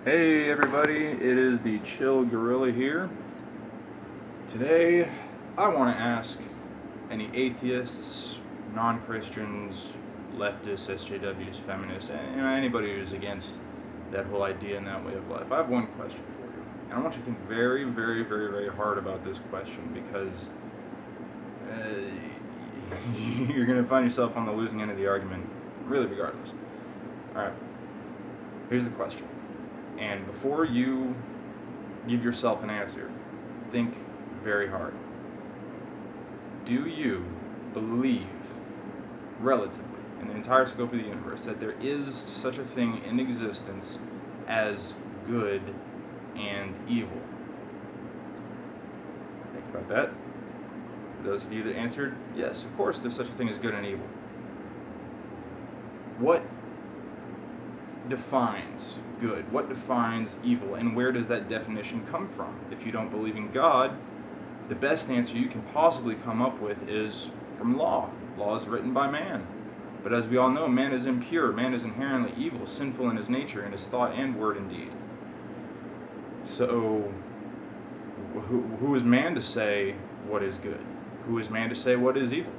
Hey everybody, it is the Chill Gorilly here. Today, I want to ask any atheists, non-Christians, leftists, SJWs, feminists, and anybody who's against that whole idea and that way of life. I have one question for you, and I want you to think very, very, very, very hard about this question because you're going to find yourself on the losing end of the argument, really, regardless. All right, here's the question. And before you give yourself an answer, think very hard. Do you believe, relatively, in the entire scope of the universe, that there is such a thing in existence as good and evil? Think about that. For those of you that answered, yes, of course there's such a thing as good and evil. What defines good? What defines evil? And where does that definition come from? If you don't believe in God, the best answer you can possibly come up with is from law. Law is written by man. But as we all know, man is impure. Man is inherently evil, sinful in his nature, in his thought and word and deed. So, who is man to say what is good? Who is man to say what is evil?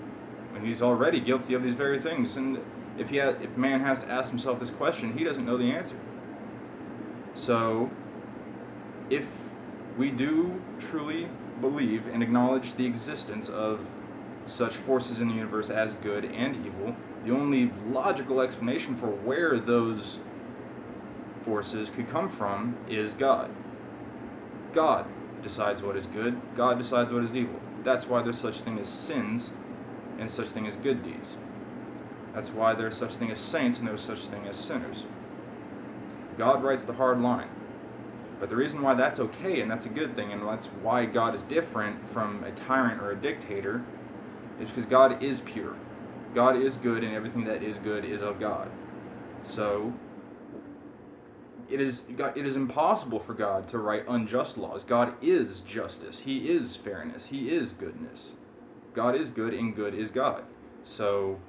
When he's already guilty of these very things. And if man has to ask himself this question, he doesn't know the answer. So, if we do truly believe and acknowledge the existence of such forces in the universe as good and evil, the only logical explanation for where those forces could come from is God. God decides what is good. God decides what is evil. That's why there's such thing as sins and such thing as good deeds. That's why there's such thing as saints and there's such thing as sinners. God writes the hard line. But the reason why that's okay and that's a good thing and that's why God is different from a tyrant or a dictator is because God is pure. God is good and everything that is good is of God. So it is impossible for God to write unjust laws. God is justice. He is fairness. He is goodness. God is good and good is God. So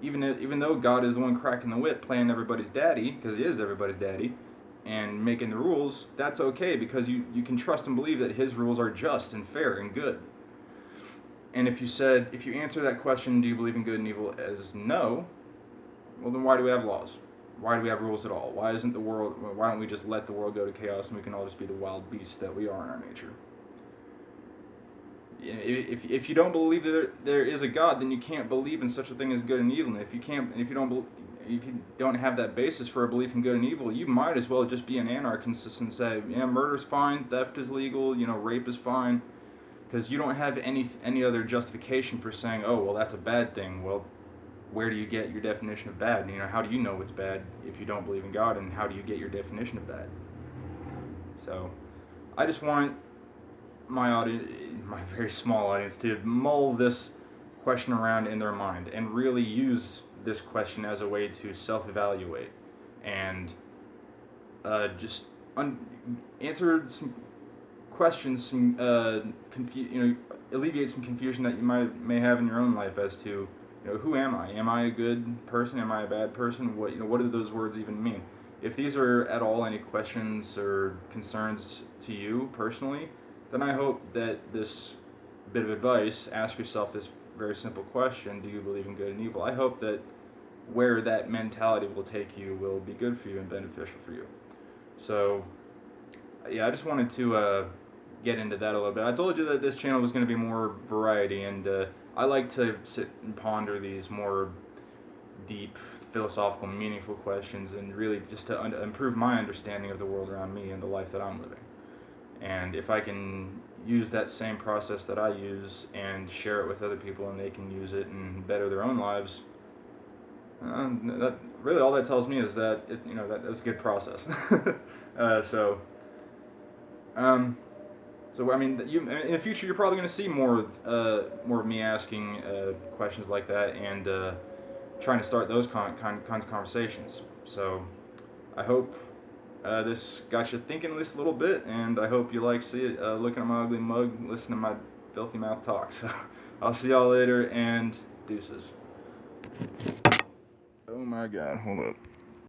even though God is the one cracking the whip, playing everybody's daddy, because he is everybody's daddy, and making the rules, that's okay because you can trust and believe that his rules are just and fair and good. And if you answer that question, do you believe in good and evil, as no, well then why do we have laws? Why do we have rules at all? Why don't we just let the world go to chaos and we can all just be the wild beasts that we are in our nature? If you don't believe that there is a God, then you can't believe in such a thing as good and evil. And if you don't have that basis for a belief in good and evil, you might as well just be an anarchist and say, yeah, murder's fine, theft is legal, rape is fine, because you don't have any other justification for saying, oh, well, that's a bad thing. Well, where do you get your definition of bad? How do you know it's bad if you don't believe in God, and how do you get your definition of bad? So, I just want my audience, my very small audience, to mull this question around in their mind and really use this question as a way to self-evaluate and just answer some questions, alleviate some confusion that you may have in your own life as to, who am I? Am I a good person? Am I a bad person? What do those words even mean? If these are at all any questions or concerns to you personally, then I hope that this bit of advice, ask yourself this very simple question: do you believe in good and evil? I hope that where that mentality will take you will be good for you and beneficial for you. So, yeah, I just wanted to get into that a little bit. I told you that this channel was going to be more variety, and I like to sit and ponder these more deep, philosophical, meaningful questions, and really just to improve my understanding of the world around me and the life that I'm living. And if I can use that same process that I use and share it with other people, and they can use it and better their own lives, that really all that tells me is that that's a good process. So I mean, in the future you're probably going to see more of me asking questions like that and trying to start those kinds of conversations. So I hope this got you thinking at least a little bit, and I hope you like looking at my ugly mug, listening to my filthy mouth talk. So I'll see y'all later, and deuces. Oh my God, hold up.